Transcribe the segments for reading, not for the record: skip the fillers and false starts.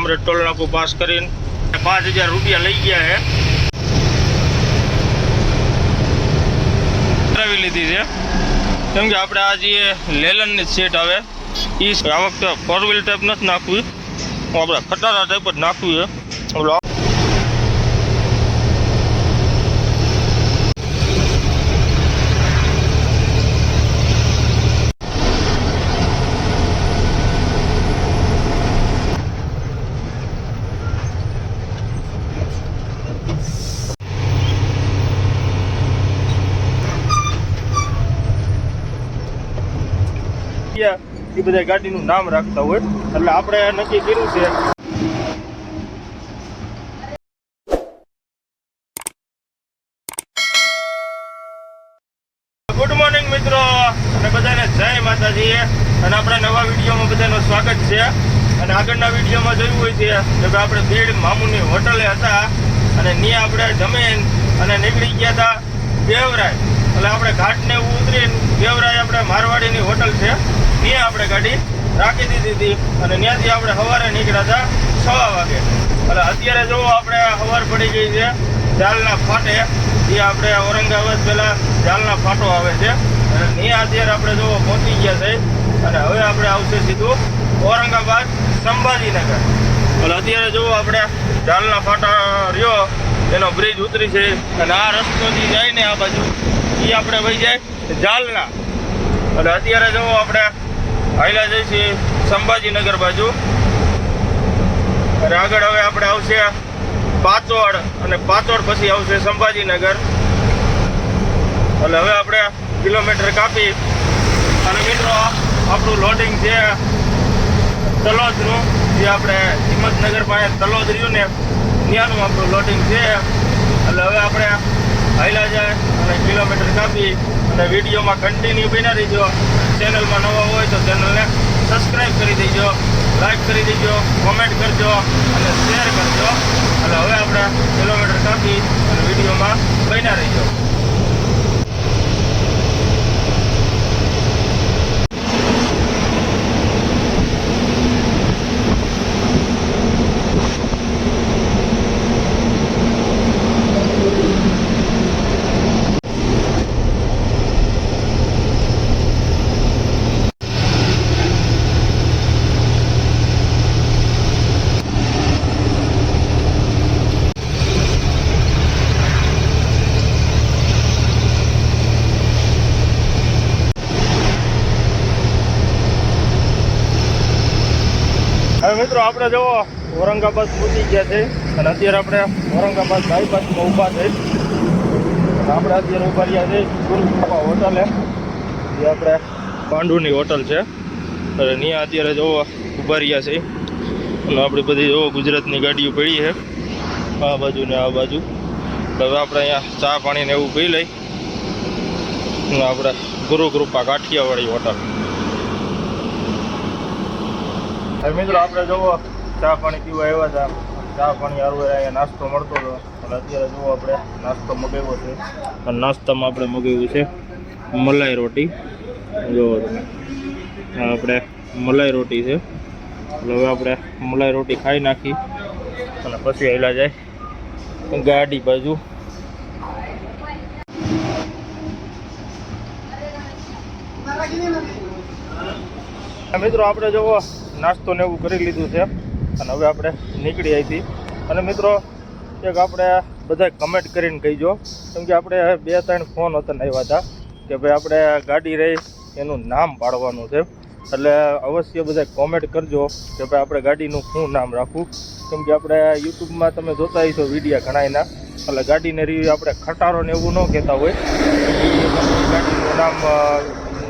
Kamrej toll નાકું pass કરીને 5000 રૂપિયા લઈ ગયા છે. કરાવી લીધી છે કેમ કે આપણે આ જે લેલનની સીટ આવે એ આ વખતે 4 વ્હીલ ટાઈપ નથી નાખવી, આપણે ખટારા ટાઈપ જ નાખવી છે. એ બધા ગાડીનું નામ રાખતા હોય એટલે આપણે નક્કી કર્યું છે. ગુડ મોર્નિંગ મિત્રો અને બધાને જય માતાજી અને આપણા નવા વિડીયોમાં બધાનું સ્વાગત છે. અને આગળના વિડીયોમાં જોયું હોય છે કે આપણે ભીડ મામુની હોટલે હતા અને ત્યાં આપણે જમીન અને નીકળી ગયા હતા દેવરાય. એટલે આપણે ઘાટને ઉતરીને દેવરાય આપણે મારવાડીની હોટલ છે ત્યાં આપણે ગાડી રાખી દીધી હતી અને ત્યાંથી આપણે સવારે નીકળ્યા હતા 6 વાગે. એટલે અત્યારે જો આપણે સવાર પડી ગઈ છે જાલના ફાટે, જે આપણે ઔરંગાબાદ પહેલાં જાલના ફાટો આવે છે અને ત્યાં અત્યારે આપણે જો પહોંચી ગયા છે અને હવે આપણે આવશે સીધું ઔરંગાબાદ સંભાજીનગર. એટલે અત્યારે જો આપણે જાલના ફાટા રહ્યો એનો બ્રિજ ઉતરી છે અને આ રસ્તો જે જાય ને આ બાજુ એ આપણે વહી જાય જાલના. એટલે અત્યારે જો આપણે હાઈલા જઈએ છીએ સંભાજીનગર બાજુ અને આગળ હવે આપણે આવશે પાચોડ અને પાચોડ પછી આવશે સંભાજીનગર. એટલે હવે આપણે કિલોમીટર કાપી અને મિત્રો આપણું લોડિંગ છે તલોદનું, જે આપણે હિંમતનગર પાસે તલોદ રહ્યું ને ત્યાંનું આપણું લોડિંગ છે. એટલે હવે આપણે હાઈલા જાય અને કિલોમીટર કાપી અને વિડીયોમાં કન્ટિન્યુ બના રહીજો. ચેનલમાં નવા હોય તો ચેનલને સબસ્ક્રાઈબ કરી દેજો, લાઈક કરી દેજો, કોમેન્ટ કરજો અને શેર કરજો. એટલે હવે આપણે કિલોમીટર કાપી અને વિડીયોમાં બના રહીજો. હવે મિત્રો આપણે જો ઔરંગાબાદ પહોંચી ગયા છે અને અત્યારે આપણે ઔરંગાબાદ બાયપાસમાં ઊભા છે. આપણે અત્યારે ઊભા રહ્યા છે ગુરુબાપા હોટલે, જે આપણે પાંડુની હોટલ છે. અને ત્યાં અત્યારે જો ઊભા રહ્યા છે અને આપણી બધી જો ગુજરાતની ગાડીઓ પડી છે આ બાજુ ને આ બાજુ. હવે આપણે અહીંયા ચા પાણી ને એવું પી લઈ. આપણે ગુરુકૃપા કાઠિયાવાડી હોટલ. મિત્રો આપણે જોવો ચા પાણી પીવા આવ્યા હતા, ચા પાણી સારું અહીંયા નાસ્તો મળતો હતો અને અત્યારે જુઓ આપણે નાસ્તો મગાવ્યો છે અને નાસ્તામાં આપણે મગાવ્યું છે મલાઈ રોટી. જુઓ તમે આપણે મલાઈ રોટી છે. એટલે હવે આપણે મલાઈ રોટી ખાઈ નાખી અને પછી હેલા જાય ગાડી બાજુ. મિત્રો આપણે જોવો નાસ્તો ને એવું કરી લીધું છે અને હવે આપણે નીકળી આવી. અને મિત્રો એક આપણે બધા કમેન્ટ કરીને કહીજો, કેમ કે આપણે 2-3 ફોન હતા આવ્યા હતા કે ભાઈ આપણે ગાડી રહી એનું નામ પાડવાનું છે. એટલે અવશ્ય બધા કોમેન્ટ કરજો કે ભાઈ આપણે ગાડીનું શું નામ રાખવું. કેમ કે આપણે યુટ્યુબમાં તમે જોતા હશો વિડીયા ઘણાયના, એટલે ગાડીને રિવ્યુ આપણે ખટારો ને એવું ન કહેતા હોય, ગાડીનું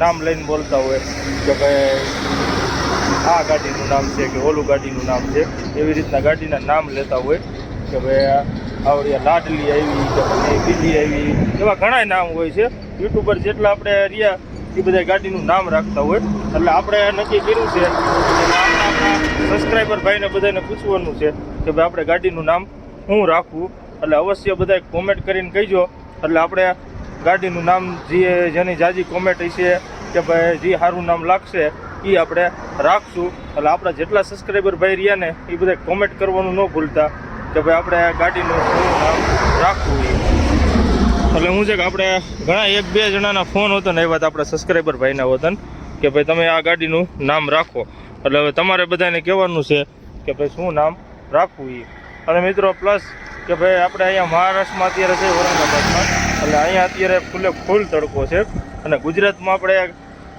નામ લઈને બોલતા હોય કે ભાઈ આ ગાડીનું નામ છે કે ઓલું ગાડીનું નામ છે. એવી રીતના ગાડીના નામ લેતા હોય કે ભાઈ આવડી લાડલી આવી કે પછી બીજી આવી, એવા ઘણા નામ હોય છે. યુટ્યુબર જેટલા આપણે રહ્યા એ બધા ગાડીનું નામ રાખતા હોય. એટલે આપણે નક્કી કર્યું છે આપણા સબસ્ક્રાઈબર ભાઈને બધાને પૂછવાનું છે કે ભાઈ આપણે ગાડીનું નામ શું રાખવું. એટલે અવશ્ય બધા કોમેન્ટ કરીને કહીજો. એટલે આપણે ગાડીનું નામ જેની જાજી કોમેન્ટ હશે કે ભાઈ જે સારું નામ લાગશે એ એ આપણે રાખશું. એટલે આપણા જેટલા સબસ્ક્રાઈબર ભાઈ રહ્યા ને એ બધા કોમેન્ટ કરવાનું ન ભૂલતા કે ભાઈ આપણે ગાડીનું શું નામ રાખવું એ. એટલે હું છે કે આપણે ઘણા 1-2 જણાના ફોન હતો ને એ વાત આપણા સબસ્ક્રાઈબર ભાઈના હોતા ને કે ભાઈ તમે આ ગાડીનું નામ રાખો. એટલે હવે તમારે બધાને કહેવાનું છે કે ભાઈ શું નામ રાખવું એ. અને મિત્રો પ્લસ કે ભાઈ આપણે અહીંયા મહારાષ્ટ્રમાં અત્યારે છે ઔરંગાબાદમાં, એટલે અહીંયા અત્યારે ફૂલ તડકો છે. અને ગુજરાતમાં આપણે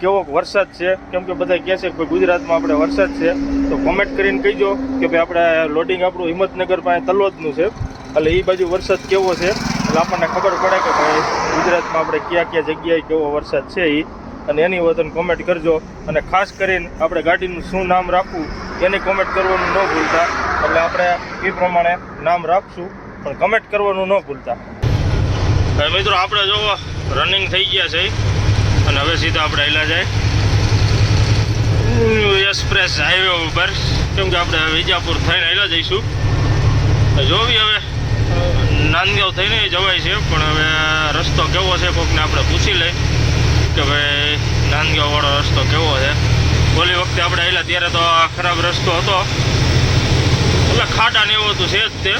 કેવો વરસાદ છે, કેમ કે બધા કહે છે કે ભાઈ ગુજરાતમાં આપણે વરસાદ છે, તો કોમેન્ટ કરીને કહીજો કે ભાઈ આપણે લોડિંગ આપણું હિંમતનગર પાસે તલોદનું છે, એટલે એ બાજુ વરસાદ કેવો છે, એટલે આપણને ખબર પડે કે ભાઈ ગુજરાતમાં આપણે કયા જગ્યાએ કેવો વરસાદ છે એ. અને એની વતન કોમેન્ટ કરજો. અને ખાસ કરીને આપણે ગાડીનું શું નામ રાખવું એની કોમેન્ટ કરવાનું ન ભૂલતા. એટલે આપણે એ પ્રમાણે નામ રાખશું, પણ કમેન્ટ કરવાનું ન ભૂલતા. હવે મિત્રો આપણે જો રનિંગ થઈ ગયા છે અને હવે સીધા આપણે હેલા જાય એક્સપ્રેસ હાઈવે ઉપર, કેમ કે આપણે વિજાપુર થઈને હેલા જઈશું. જોવી હવે નાંદગાંવ થઈને જવાય છે, પણ હવે રસ્તો કેવો છે કોકને આપણે પૂછી લઈ કે ભાઈ નાંદગાંવવાળો રસ્તો કેવો છે. ઓલી વખતે આપણે હેલા ત્યારે તો ખરાબ રસ્તો હતો, એટલે ખાડા ને એવું હતું છે જ તે,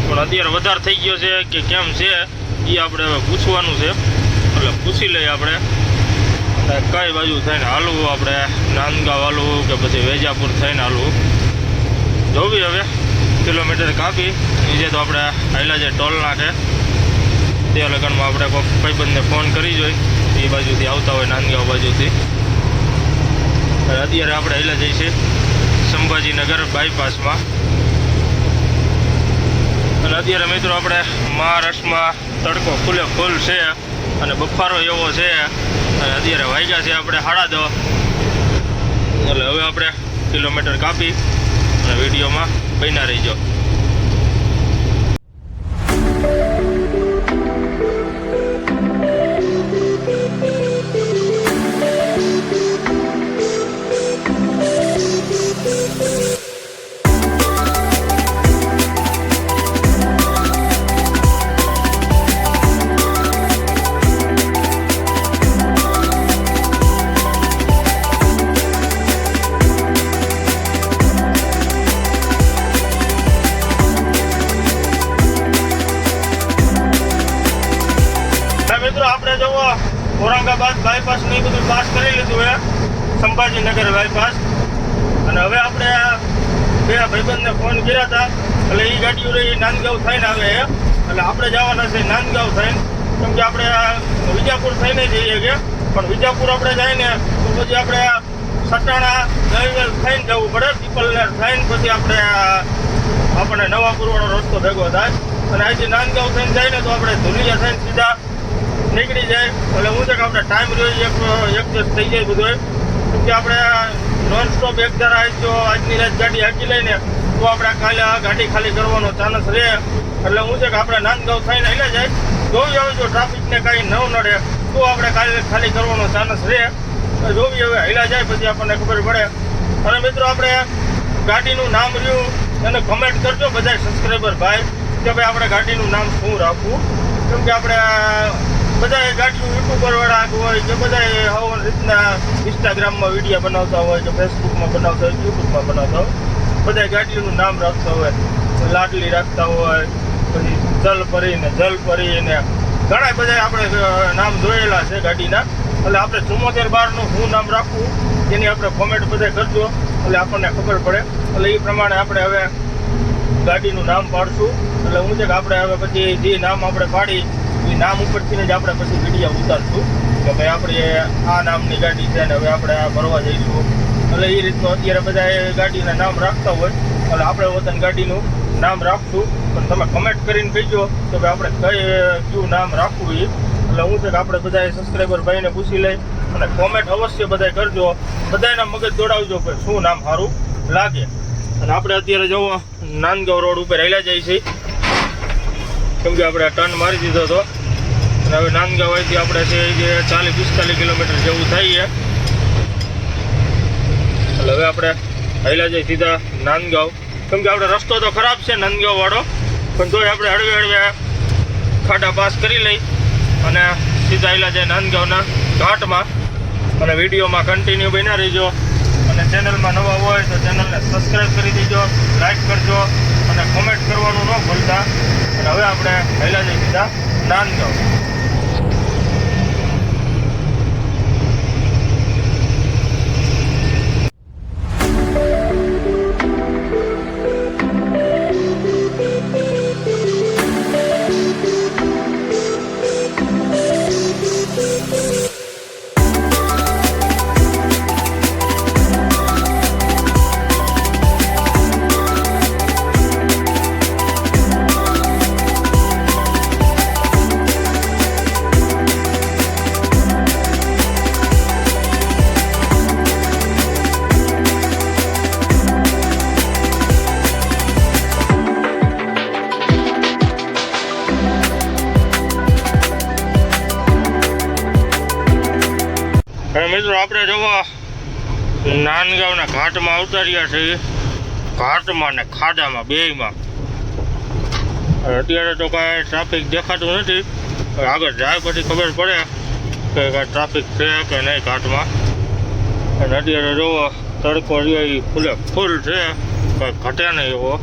પણ અત્યારે વધારે થઈ ગયો છે કે કેમ છે એ આપણે હવે પૂછવાનું છે. એટલે પૂછી લઈએ આપણે કઈ બાજુ થઈને હાલવું, આપણે નાંદગાંવ હાલવું કે પછી વેજાપુર થઈને હાલવું. જોવી હવે કિલોમીટર કાપી નીચે તો આપણે હાઈલા જે ટોલ નાખે તે લગનમાં આપણે કોઈ ભાઈબંધને ફોન કરી જોઈ એ બાજુથી આવતા હોય નાંદગાંવ બાજુથી. અત્યારે આપણે હાઈલા જઈએ સંભાજીનગર બાયપાસમાં. અને અત્યારે મિત્રો આપણે મહારાષ્ટ્રમાં તડકો ફૂલ છે અને બફારો એવો છે. અને અત્યારે વાગ્યા છે આપણે 10:30. એટલે હવે આપણે કિલોમીટર કાપી અને વિડીયોમાં બન્યા રહીજો. મિત્રો આપણે જો ઔરંગાબાદ બાયપાસ ને એ બધું પાસ કરી લીધું છે, સંભાજીનગર બાયપાસ. અને હવે આપણે 2 ભાઈબંધને ફોન કર્યા હતા, એટલે એ ગાડીઓ રહી નાંદગાંવ થઈને આવે છે. એટલે આપણે જવાના છે નાંદગાંવ થઈને, કેમ કે આપણે વિજાપુર થઈને જઈએ છીએ, પણ વિજાપુર આપણે જાય ને તો પછી આપણે સટાણા દહીવેલ થઈને જવું પડે, પીપલનેર થઈને પછી આપણને નવાપુરવાળો રસ્તો ભેગો થાય. અને અહીંથી નાંદગાંવ થઈને જાય ને તો આપણે ધુલિયા થઈને સીધા નીકળી જાય. એટલે હું છે કે આપણે ટાઈમ રહ્યો એડજસ્ટ થઈ જાય બધું, કે આપણે નોનસ્ટોપ એક ધારા જો આજની રાત ગાડી હાકી લઈને તો આપણે કાલે આ ગાડી ખાલી કરવાનો ચાન્સ રહે. એટલે હું છે કે આપણે નાંદગાંવ થઈને હેલા જાય, જોવી હવે જો ટ્રાફિકને કાંઈ ન નડે તો આપણે કાલે ખાલી કરવાનો ચાન્સ રહે. જોવી હવે હેલા જાય પછી આપણને ખબર પડે. અને મિત્રો આપણે ગાડીનું નામ રહ્યું એને કમેન્ટ કરજો બધા સબસ્ક્રાઈબર ભાઈ કે ભાઈ આપણે ગાડીનું નામ શું રાખવું. કેમ કે આપણે બધા ગાડીઓ યુટ્યુબરવાળા હોય કે બધા આવા રીતના ઇન્સ્ટાગ્રામમાં વિડીયો બનાવતા હોય કે ફેસબુકમાં બનાવતા હોય, યુટ્યુબમાં બનાવતા હોય, બધા ગાડીઓનું નામ રાખતા હોય, લાડલી રાખતા હોય, પછી જલપરી ને ઘણા બધા આપણે નામ જોયેલા છે ગાડીના. એટલે આપણે 7412નું શું નામ રાખવું એની આપણે કોમેન્ટ બધા કરજો, એટલે આપણને ખબર પડે. એટલે એ પ્રમાણે આપણે હવે ગાડીનું નામ પાડશું. એટલે હું છે કે આપણે હવે પછી જે નામ આપણે પાડી એ નામ ઉપરથી જ આપણે પછી વિડીયો ઉતારશું કે ભાઈ આપણે આ નામની ગાડી છે ને હવે આપણે આ ભરવા જઈશું. એટલે એ રીતનું અત્યારે બધા એ ગાડીના નામ રાખતા હોય, એટલે આપણે પોતાની ગાડીનું નામ રાખશું. પણ તમે કમેન્ટ કરીને કહીજો કે ભાઈ આપણે કયું નામ રાખવું એ. એટલે હું છે કે આપણે બધા સબસ્ક્રાઈબર ભાઈને પૂછી લઈ અને કોમેન્ટ અવશ્ય બધા કરજો, બધાના મગજ દોડાવજો કે શું નામ સારું લાગે. અને આપણે અત્યારે જવો નાંદગાંવ રોડ ઉપર હેલા જઈએ છીએ, કેમ કે આપણે ટર્ન મારી દીધો હતો. અને હવે નાંદગાંવ અહીંથી આપણે છે જે 40-45 કિલોમીટર જેવું થાય છે. એટલે હવે આપણે હેલા જઈએ સીધા નાંદગાંવ, કેમ કે આપણે રસ્તો તો ખરાબ છે નાંદગાંવ વાળો, પણ તોય આપણે હળવે ખાડા પાસ કરી લઈ અને સીધા હેલા જાય નાંદગાંવના ઘાટમાં. અને વિડીયોમાં કન્ટિન્યુ બન્યા રહીજો. અને ચેનલમાં નવા હોય તો ચેનલને સબસ્ક્રાઈબ કરી દેજો, લાઈક કરજો અને કોમેન્ટ કરવાનું ન ભૂલતા. અને હવે આપણે પહેલાં જઈ સીધા નાંદગાંવ. મિત્રો આપણે જોવા નાંદગાંવના ઘાટમાં આવતા રહ્યા છીએ, ઘાટમાં ને ખાડામાં બેયમાં. અત્યારે તો કાંઈ ટ્રાફિક દેખાતું નથી, આગળ જાય પછી ખબર પડે કે કાંઈ ટ્રાફિક છે કે નહીં ઘાટમાં. અને અત્યારે જોવો તડકો રહ્યો એ ફૂલે ફૂલ છે, કાંઈ ઘટે નહીં એવો.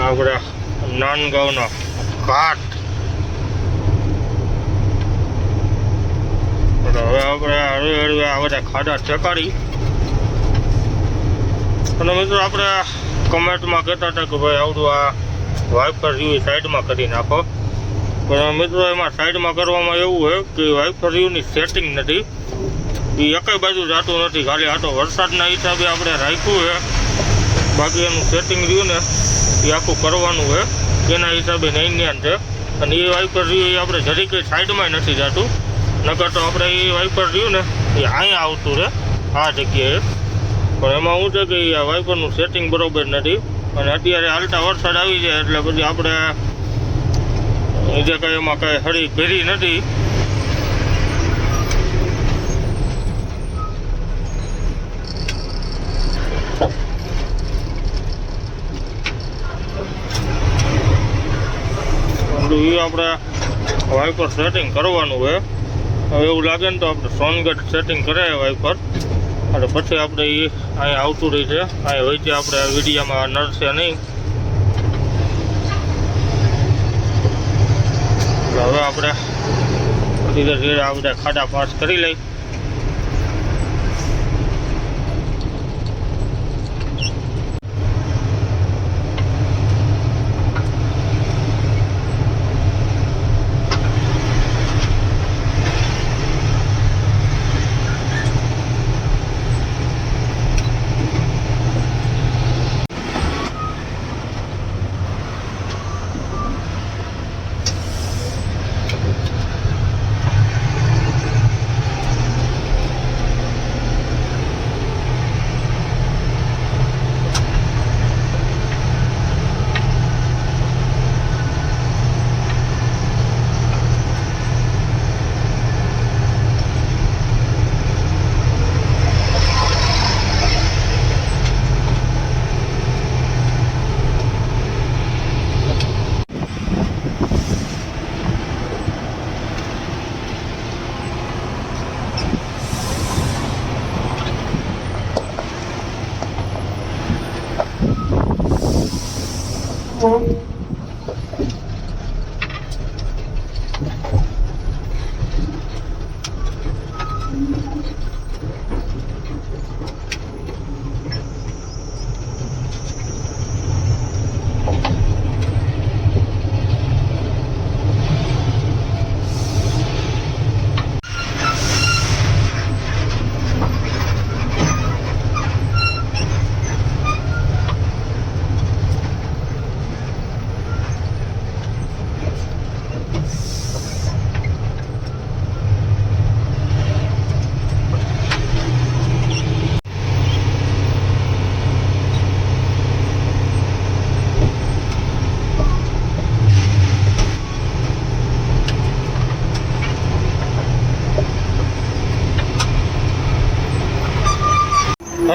આપણે નાંદગાંવનો ઘાટ. હવે આપણે હળવે હળવે આ બધા ખાડા ચકાડી. અને મિત્રો આપણે કમેન્ટમાં કહેતા હતા કે ભાઈ આવડું આ વાઇપર જેવી સાઈડમાં કરી નાખો, પણ મિત્રો એમાં સાઈડમાં કરવામાં એવું હોય કે વાઇપર જેવની સેટિંગ નથી, એ એકેય બાજુ જતું નથી. ખાલી આ તો વરસાદના હિસાબે આપણે રાખ્યું છે, બાકી એનું સેટિંગ રહ્યું ને એ આખું કરવાનું હોય, એના હિસાબે નહીં જ્ઞાન છે. અને એ વાઇપર રહ્યું એ આપણે જરી કંઈ સાઈડમાં નથી જતું, નકર તો આપણે એ વાઇપર રહ્યું ને એ અહીંયા આવતું રહે આ જગ્યાએ. પણ એમાં શું છે કે આ વાઇપરનું સેટિંગ બરાબર નથી. અને અત્યારે હાલતા વરસાદ આવી જાય એટલે પછી આપણે જે કંઈ એમાં કાંઈ હળી ભેરી નથી. એ આપણે વાઇપર સેટિંગ કરવાનું હોય. હવે એવું લાગે ને તો આપણે સોનગઢ સેટિંગ કરાય વાઇપર, અને પછી આપણે એ અહીંયા આવતું રહી છે. અહીંયા વચ્ચે આપણે વિડીયોમાં નડશે નહીં. હવે આપણે ધીરે ધીરે આ બધા ખાડા પાસ કરી લઈ.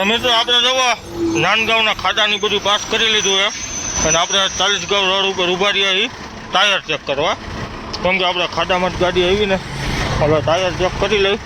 મિત્રો આપણે જવા નાંદગાંવના ખાડાની બધું પાસ કરી લીધું છે, અને આપણે 40 ગાંવ રોડ ઉપર ઊભા રહ્યા છીએ ટાયર ચેક કરવા. કેમ કે આપણે ખાડામાં જ ગાડી આવી ને, હવે ટાયર ચેક કરી લઈ.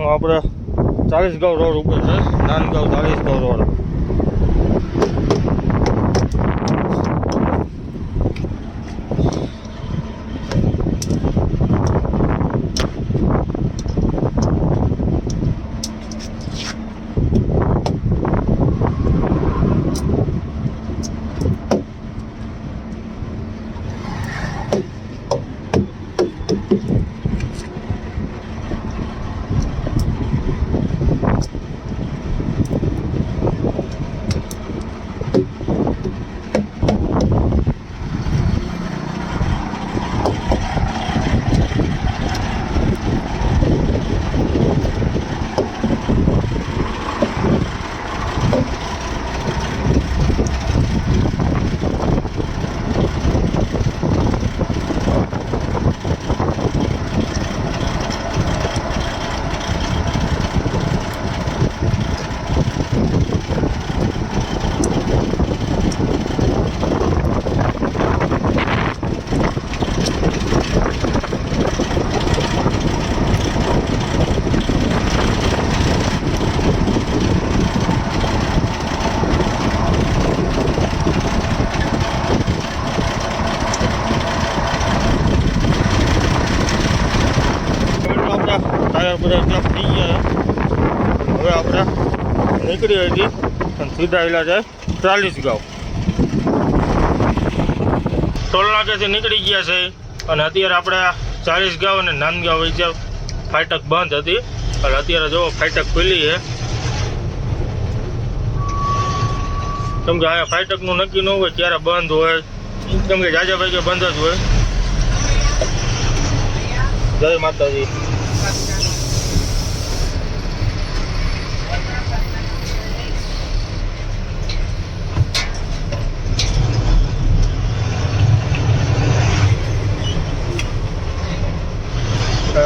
આપણે 40 ગાંવ રોડ ઉપર છે, નાનગાંવ 40 ગાંવ રોડ. ટાયર બધા ચેક થઈ ગયા. હવે આપણે નીકળી હતી અને સીધા આવેલા જાય 40 ગાંવ. ટોલ નાકેથી નીકળી ગયા છે અને અત્યારે આપણે 40 ગાંવ અને નાનગાંવ વચ્ચે ફાટક બંધ હતી અને અત્યારે જો ફાટક ખુલી છે. કેમ કે આ ફાટકનું નક્કી ન હોય ક્યારે બંધ હોય, કેમ કે જાજા ભાઈ બંધ જ હોય. જય માતાજી.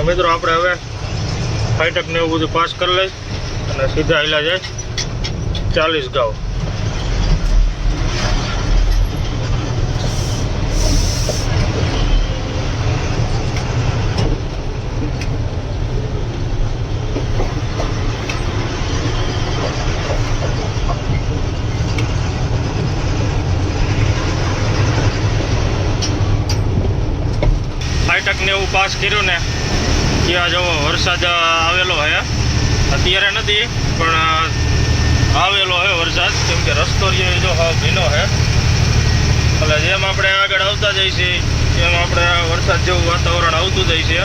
મિત્રો આપણે હવે ફાટક ને એવું બધું પાસ કરી લઈ અને સીધા આવેલા જાય 40 ગાંવ. ફાટક ને એવું પાસ કર્યું ને ત્યાં જવો વરસાદ આવેલો છે. અત્યારે નથી પણ આવેલો છે વરસાદ, કેમ કે રસ્તો જો ભીનો છે. એટલે જેમ આપણે આગળ આવતા જઈએ છીએ એમ આપણે વરસાદ જેવું વાતાવરણ આવતું જાય છે.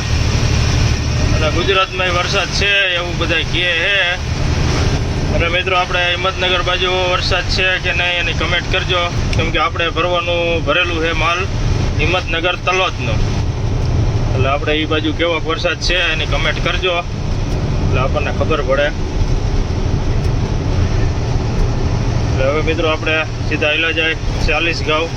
અને ગુજરાતમાં વરસાદ છે એવું બધા કહે છે. અને મિત્રો આપણે હિંમતનગર બાજુ વરસાદ છે કે નહીં એની કમેન્ટ કરજો, કેમ કે આપણે ભરેલું છે માલ હિંમતનગર તલોદનો. એટલે આપણે એ બાજુ કેવો વરસાદ છે એની કમેન્ટ કરજો એટલે આપણને ખબર પડે. એટલે હવે મિત્રો આપણે સીધા આવેલા જાય 40 ગાંવ.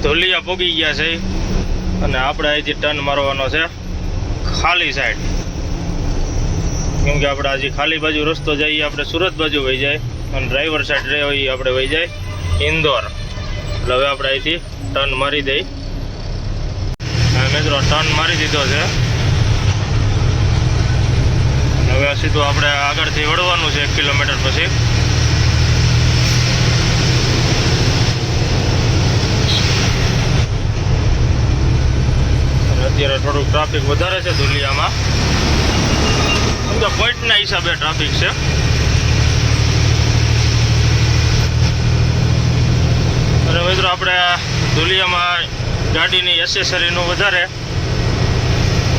ધોલિયા પોગી ગયા છે અને આપણે અહીંથી ટર્ન મારવાનો છે ખાલી સાઈડ. કેમ કે આપણે હજી ખાલી બાજુ રસ્તો જઈએ આપણે સુરત બાજુ વહી જાય અને ડ્રાઈવર સાઈડ રહે હોય આપણે વહી જાય ઇન્દોર. એટલે હવે આપણે અહીંથી ટર્ન મારી દઈ. મિત્રો ટર્ન મારી દીધો છે. હવે સીધું આપણે આગળથી વળવાનું છે 1 કિલોમીટર પછી. અત્યારે થોડુંક ટ્રાફિક વધારે છે ધુલિયામાં, કેમ કે પોઈન્ટના હિસાબે ટ્રાફિક છે. અને મિત્રો આપણે ધુલિયામાં ગાડીની એસેસરીનું વધારે,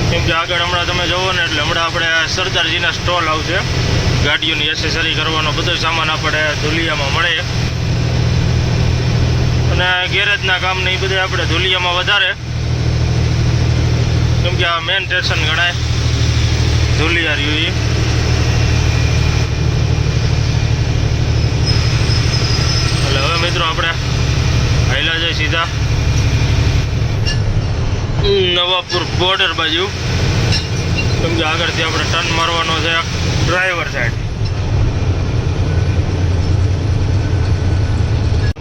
કેમ કે આગળ હમણાં તમે જોવો ને એટલે હમણાં આપણે સરદારજીના સ્ટોલ આવશે, ગાડીઓની એસેસરી કરવાનો બધો સામાન આપણે ધુલિયામાં મળે, અને ગેરેજના કામ ને એ બધે આપણે ધુલિયામાં વધારે, કેમ કે આ મેન સ્ટેશન ગણાય ધુલિયા રહ્યું. એટલે હવે મિત્રો આપણે હાઈલા જઈએ સીધા નવાપુર બોર્ડર બાજુ, કેમ કે આગળથી આપણે ટર્ન મારવાનો છે ડ્રાઈવર સાઈડ.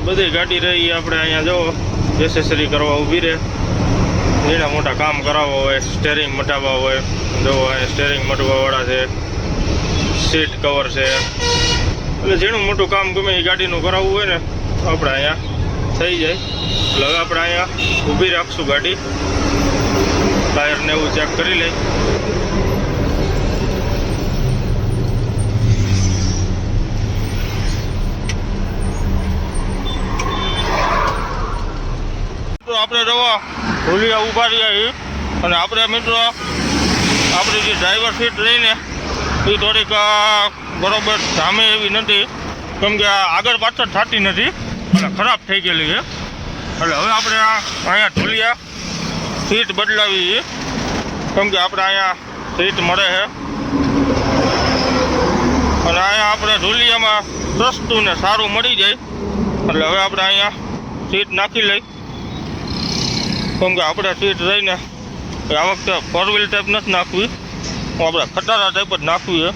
બધી ગાડી રહી આપણે અહીંયા જો એસેસરી કરવા ઊભી રહે, એના મોટા કામ કરાવવા હોય, સ્ટેરિંગ મટાવવા હોય, જો અહીંયા સ્ટેરિંગ મટવાવાળા છે, સીટ કવર છે, એટલે જેનું મોટું કામ ગમે એ ગાડીનું કરાવવું હોય ને આપણે અહીંયા થઈ જાય. એટલે હવે આપણે અહીંયા ઊભી રાખશું ગાડી, ટાયરને એવું ચેક કરી લઈ. આપણે રવા ધુલિયા ઊભા રહ્યા, અને આપણે મિત્રો આપણી જે ડ્રાઈવર સીટ રહીને એ થોડીક બરોબર સામે એવી નથી, કેમ કે આગળ પાછળ થતી નથી અને ખરાબ થઈ ગયેલી છે. એટલે હવે આપણે અહીંયા ધુલિયા સીટ બદલાવી, કેમ કે આપણે અહીંયા સીટ મળે છે, અને અહીંયા આપણે ધુલિયામાં સસ્તું ને સારું મળી જાય. એટલે હવે આપણે અહીંયા સીટ નાખી લઈ, કેમ કે આપણે સીટ રહીને આ વખતે 4 વ્હીલ ટાઈપ નથી નાખવી, આપણે ખટારા ટાઈપ જ નાખવી છે.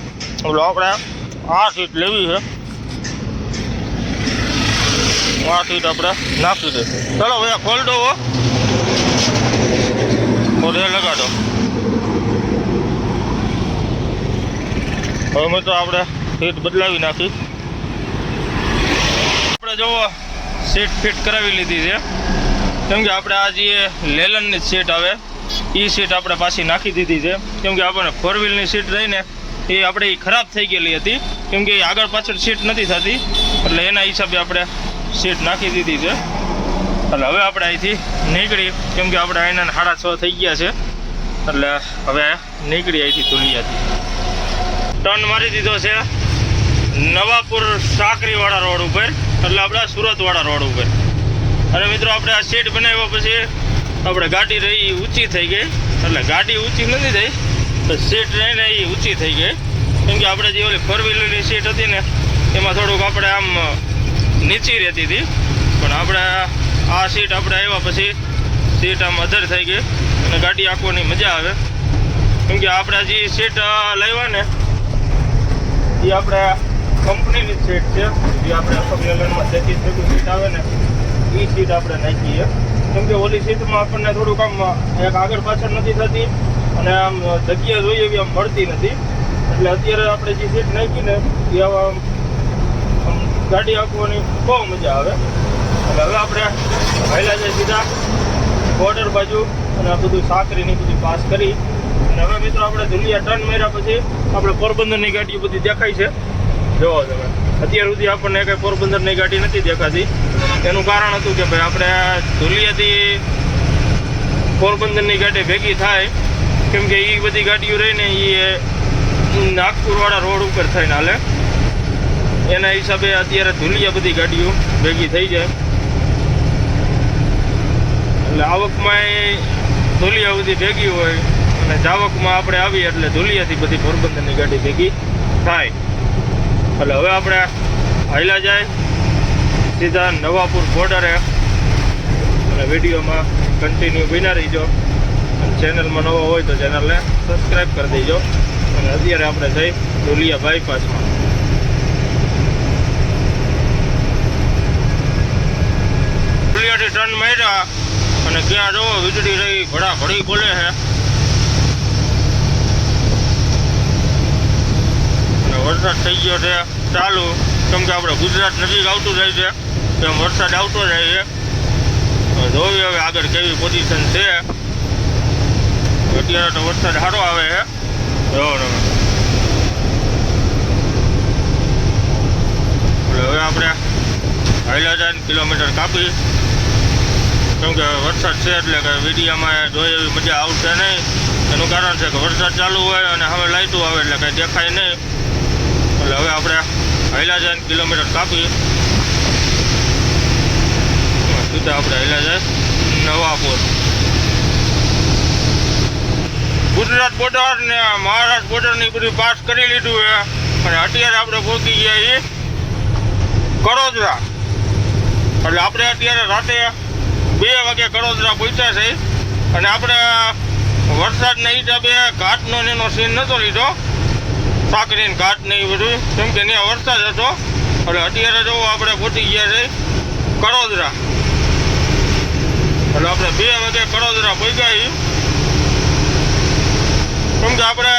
એટલે આપણે આ સીટ લેવી છે, આ સીટ આપણે નાખી દે. ચાલો ભાઈ ખોલ દો, રે લગાડો. હવે મિત્રો આપણે સીટ બદલાવી નાખી. આપણે જોવો સીટ ફિટ કરાવી લીધી છે, કેમ કે આપણે આ જે લેલનની સીટ આવે એ સીટ આપણે પાછી નાખી દીધી છે, કેમ કે આપણને 4 વ્હીલની સીટ રહીને એ આપણે ખરાબ થઈ ગયેલી હતી, કેમ કે આગળ પાછળ સીટ નથી થતી, એટલે એના હિસાબે આપણે સીટ નાખી દીધી છે. એટલે હવે આપણે અહીંથી નીકળી, કેમ કે આપણે અહીંના 6:30 થઈ ગયા છે, એટલે હવે નીકળી અહીંથી ધુલિયાથી. ટર્ન મારી દીધો છે નવાપુર સાકરીવાળા રોડ ઉપર, એટલે આપણા સુરતવાળા રોડ ઉપર. અને મિત્રો આપણે આ સીટ બનાવ્યા પછી આપણે ગાડી રહી ઊંચી થઈ ગઈ, એટલે ગાડી ઊંચી નથી થઈ તો સીટ રહીને એ ઊંચી થઈ ગઈ, કેમ કે આપણે જે ઓલી 4 વ્હીલરની સીટ હતી ને એમાં થોડુંક આપણે આમ નીચી રહેતી હતી, પણ આપણે આ સીટ આપણે આવ્યા પછી સીટ આમ અધર થઈ ગઈ અને ગાડી આંકવાની મજા આવે. કેમ કે આપણે જે સીટ લાવ્યા ને એ આપણે કંપનીની સીટ છે, જે આપણે અશોક લેલનમાં 33 સીટ આવે ને એ સીટ આપણે નાખીએ, કેમ કે ઓલી સીટમાં આપણને થોડુંક આમ એક આગળ પાછળ નથી થતી અને આમ જગ્યા જોઈએ એવી આમ મળતી નથી. એટલે અત્યારે આપણે જે સીટ નાખીને એ આમ ગાડી આંકવાની બહુ મજા આવે. એટલે હવે આપણે હાઈલા જાય સીધા બોર્ડર બાજુ, અને આ બધું સાકરીની બધી પાસ કરી, અને હવે મિત્રો આપણે ધુલિયા ટર્ન માર્યા પછી આપણે પોરબંદરની ગાડીઓ બધી દેખાય છે. જોવો તમે અત્યાર સુધી આપણને કંઈ પોરબંદરની ગાડી નથી દેખાતી, એનું કારણ હતું કે ભાઈ આપણે ધુલિયાથી પોરબંદરની ગાડી ભેગી થાય, કેમ કે એ બધી ગાડીઓ રહીને એ નાગપુરવાળા રોડ ઉપર થઈને હાલે, એના હિસાબે અત્યારે ધુલિયા બધી ગાડીઓ ભેગી થઈ જાય. એટલે આવકમાં ધુલિયા બધી ભેગી હોય અને જાવકમાં આપણે આવીએ એટલે ધુલિયાથી બધી પોરબંદરની ગાડી ભેગી થાય. એટલે હવે આપણે હાઈલા જાય સીધા નવાપુર બોર્ડરે, અને વિડીયોમાં કન્ટિન્યુ બન્યા રહીજો, અને ચેનલમાં નવો હોય તો ચેનલને સબસ્ક્રાઈબ કરી દેજો. અને અત્યારે આપણે જઈ ધુલિયા બાયપાસમાં. ધુલિયાથી ટર્ન માર્યા અને ક્યાં જોવો વીજળી રહી ઘડા ઘડી બોલે છે, અને વરસાદ થઈ ગયો છે ચાલુ, કેમ કે આપણે ગુજરાત નજીક આવતું જાય છે એમ વરસાદ આવતો જાય છે. જોઈએ હવે આગળ કેવી પોઝિશન છે. અત્યારે તો વરસાદ સારો આવે છે. એટલે હવે આપણે હાઈલા જાય કિલોમીટર કાપી કેમ કે વરસાદ છે એટલે કે વિડીયોમાં જોઈએ એવી મજા આવશે નહીં. એનું કારણ છે કે વરસાદ ચાલુ હોય અને હવે લાઇટો આવે એટલે કંઈ દેખાય નહીં. એટલે હવે આપણે હાલ્યા જાય કિલોમીટર કાપી સીધા આપણે હાલ્યા જાય નવાપુર. ગુજરાત બોર્ડર ને મહારાષ્ટ્ર બોર્ડરની બધી પાસ કરી લીધું છે અને અત્યારે આપણે પહોંચી ગયા છીએ કડોદરા. એટલે આપણે અત્યારે રાતે 2 વાગે કડોદરા પહોંચ્યા છે અને આપણે વરસાદના હિસાબે ઘાટનો એનો સીન નહોતો લીધો, સાકરીને ઘાટ ને એ બધું, કેમ કે ત્યાં વરસાદ હતો. એટલે અત્યારે જો આપણે પહોંચી ગયા છે કડોદરા. એટલે આપણે 2 વાગે કડોદરા પહોંચ્યા છીએ. કેમ કે આપણે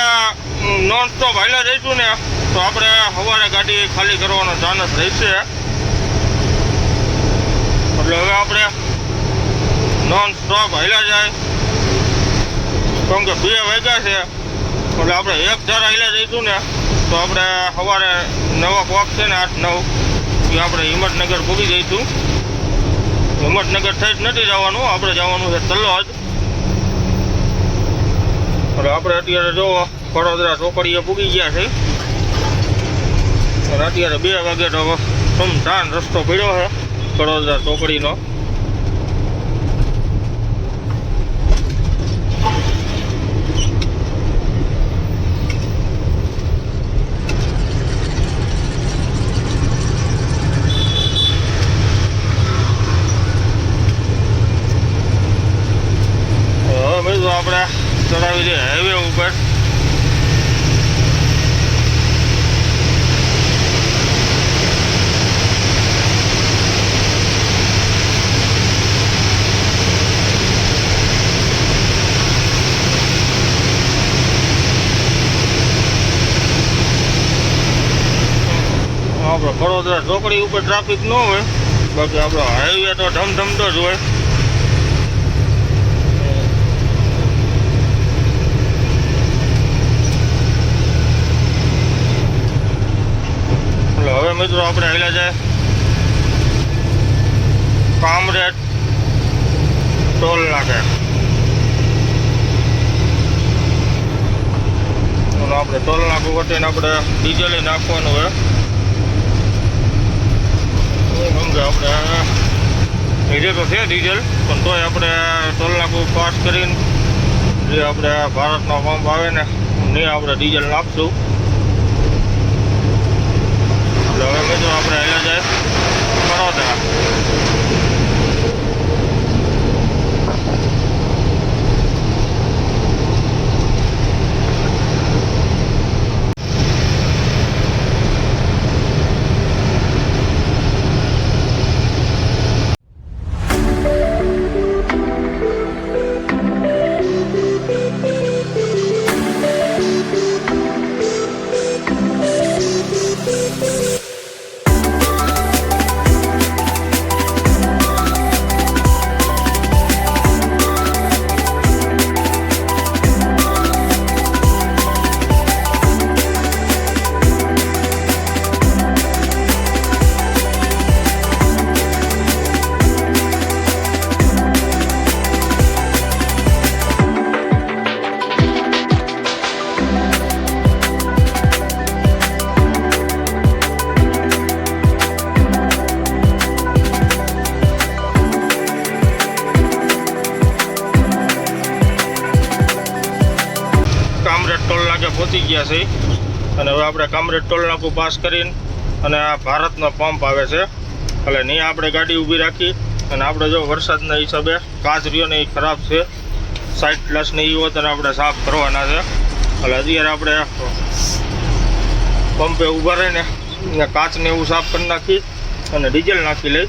નોન સ્ટોપ હાલ્યા જઈશું ને તો આપણે સવારે ગાડી ખાલી કરવાનો ચાન્સ રહેશે. એટલે હવે આપણે નોન સ્ટોપ હાલ્યા જાય. કેમ કે 2 વાગ્યા છે એટલે આપણે 1 ધારા હાલ્યા જઈશું ને તો આપણે સવારે નવા પોક છે ને 8-9 એ આપણે હિંમતનગર પૂગી જઈશું. હિંમતનગર થઈ જ નથી જવાનું, આપણે જવાનું છે તલોદ. એટલે આપણે અત્યારે જો કડોદરા ચોકડીએ પૂગી ગયા છે અને અત્યારે 2 વાગે તો સુમસાન રસ્તો પડ્યો છે કડોદરા ચોકડીનો. આપણે ચડાવી દે હાઈવે ઉપર. આપણે કડોદરા ચોકડી ઉપર ટ્રાફિક ન હોય, બાકી આપણો હાઈવે તો ધમધમતો જ હોય. હવે મિત્રો આપણે હાલ્યા જાય કામરેજ ટોલ નાકે. આપણે ટોલ નાકું વટીને આપણે ડીઝલ નાખવાનું હોય. સમજે આપણે ડીઝલ તો છે ડીઝલ, પણ તોય આપણે ટોલ નાકું પાસ કરીને જે આપણે ભારતનો પંપ આવે ને ને આપણે ડીઝલ નાખશું. હવે મિત્રો આપણે હાલ્યા જાય કડોદરા. ટોલ નાકે પહોંચી ગયા છે અને હવે આપણે કામરેજ ટોલ નાકું પાસ કરીને અને આ ભારતનો પંપ આવે છે એટલે ત્યાં આપણે ગાડી ઊભી રાખી અને આપણે જો વરસાદના હિસાબે કાચ રહ્યો ને એ ખરાબ છે, સાઈડ ગ્લાસ ને એ હોત અને આપણે સાફ કરવાના છે. એટલે અત્યારે આપણે પંપે ઊભા રહીને કાચને એવું સાફ કરી નાખી અને ડીઝલ નાખી લઈ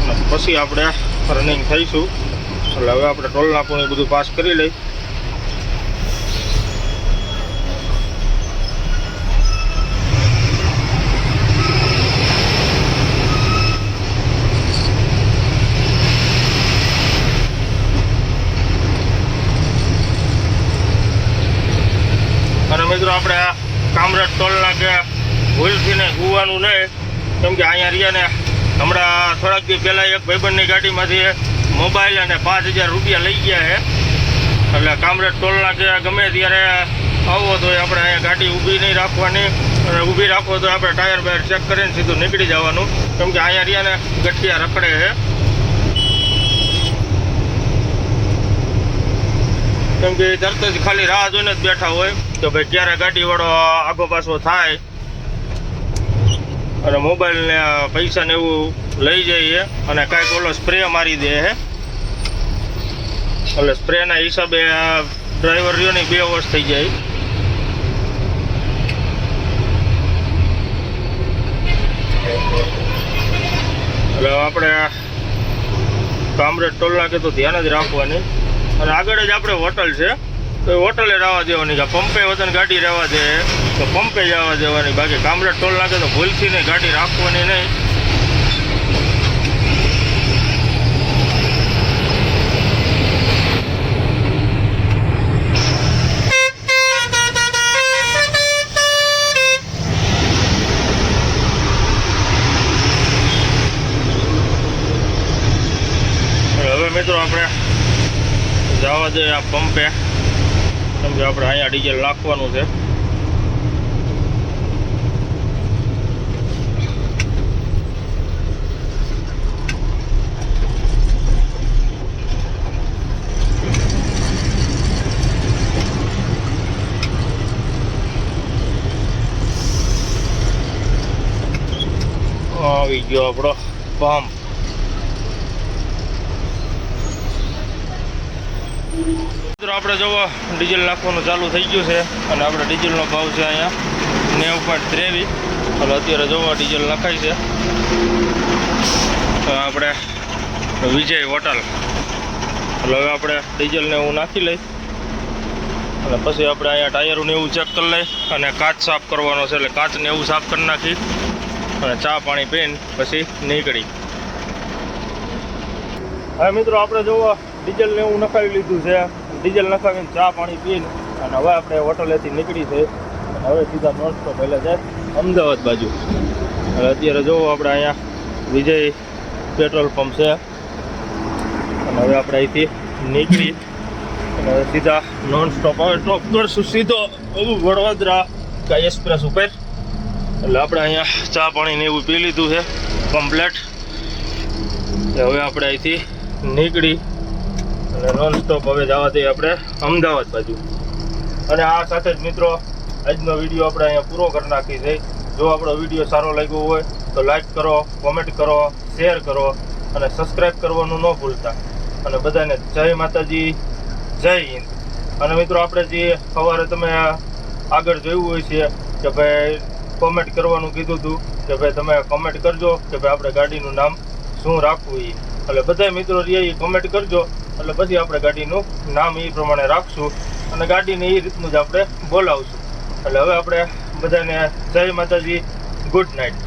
અને પછી આપણે રનિંગ થઈશું. એટલે હવે આપણે ટોલ નાકું એ બધું પાસ કરી લઈ. અને મિત્રો આપણે કામરેજ ટોલ નાકે ભૂલથી ને ગુવાનું નહીં, કેમ કે અહીંયા રહ્યા ને હમણાં થોડાક દી પહેલાં એક ભાઈબંધની ગાડીમાંથી મોબાઈલ અને 5,000 રૂપિયા લઈ ગયા છે. એટલે કામરેજ ટોલના કે ગમે ત્યારે આવો તો આપણે અહીંયા ગાડી ઊભી નહીં રાખવાની, અને ઊભી રાખવો તો આપણે ટાયર બાયર ચેક કરીને સીધું નીકળી જવાનું, કેમ કે અહીંયા રહ્યા ને ગઠિયા રખડે છે. કેમ કે તરત જ ખાલી રાહ જોઈને જ બેઠા હોય તો ભાઈ ક્યારે ગાડીવાળો આગો પાછો થાય અને મોબાઈલને પૈસાને એવું લઈ જઈએ અને કાંઈક ઓલો સ્પ્રે મારી દે છે. એટલે સ્પ્રેના હિસાબે ડ્રાઈવર રહ્યોની 2 વર્ષ થઈ જાય. એટલે આપણે કામરેજ ટોલના કે તો ધ્યાન જ રાખવાની. અને આગળ જ આપણે હોટલ છે તો એ હોટલે રહેવા દેવાની, કે પંપે વતન ગાડી રહેવા દે તો પંપે જવા દેવાની. બાકી કામરેજ ટોલ નાખે તો ભૂલથી નહીં ગાડી રાખવાની નહીં. હવે મિત્રો આપણે જવા દે આ પંપે, કેમ કે આપણે અહીંયા ડીઝલ નાખવાનું છે. આવી ગયો આપણો પંપ. આપણે જોવો ડીઝલ નાખવાનું ચાલુ થઈ ગયું છે અને આપણે ડીઝલનો ભાવ છે અહીંયા 90.23. એટલે અત્યારે જોવો ડીઝલ નખાય છે. તો આપણે વિજય હોટલ, એટલે હવે આપણે ડીઝલને એવું નાખી લઈ અને પછી આપણે અહીંયા ટાયરોને એવું ચેક કરી લઈ અને કાચ સાફ કરવાનો છે. એટલે કાચને એવું સાફ કરી નાખી અને ચા પાણી પીને પછી નીકળી. હવે મિત્રો આપણે જોવો ડીઝલને એવું નખાવી લીધું છે. ડીઝલ નખાવીને ચા પાણી પીને અને હવે આપણે હોટલેથી નીકળી છે અને હવે સીધા નોર્થ તો પહેલાં જાય અમદાવાદ બાજુ. હવે અત્યારે જોવો આપણે અહીંયા વિજય પેટ્રોલ પંપ છે અને હવે આપણે અહીંથી નીકળી અને હવે સીધા નોન સ્ટોપ હવે સ્ટોપ કરશું સીધો વડોદરા કાંઈ એક્સપ્રેસ ઉપર. એટલે આપણે અહીંયા ચા પાણીને એવું પી લીધું છે કમ્પ્લેટ. હવે આપણે અહીંથી નીકળી અને નોન સ્ટોપ હવે જવા દઈએ આપણે અમદાવાદ બાજુ. અને આ સાથે જ મિત્રો આજનો વિડીયો આપણે અહીંયા પૂરો કરી નાખી છે. જો આપણો વિડીયો સારો લાગ્યો હોય તો લાઈક કરો, કોમેન્ટ કરો, શેર કરો અને સબસ્ક્રાઈબ કરવાનું ન ભૂલતા. અને બધાને જય માતાજી, જય હિન્દ. અને મિત્રો આપણે જે સવારે તમે આગળ જોયું હોય છે કે ભાઈ કોમેન્ટ કરવાનું કીધું હતું કે ભાઈ તમે કોમેન્ટ કરજો કે ભાઈ આપણે ગાડીનું નામ શું રાખવું એ. એટલે બધા મિત્રો એ કોમેન્ટ કરજો એટલે પછી આપણે ગાડીનું નામ એ પ્રમાણે રાખશું અને ગાડીને એ રીતનું જ આપણે બોલાવશું. એટલે હવે આપણે બધાને જય માતાજી, ગુડ નાઇટ.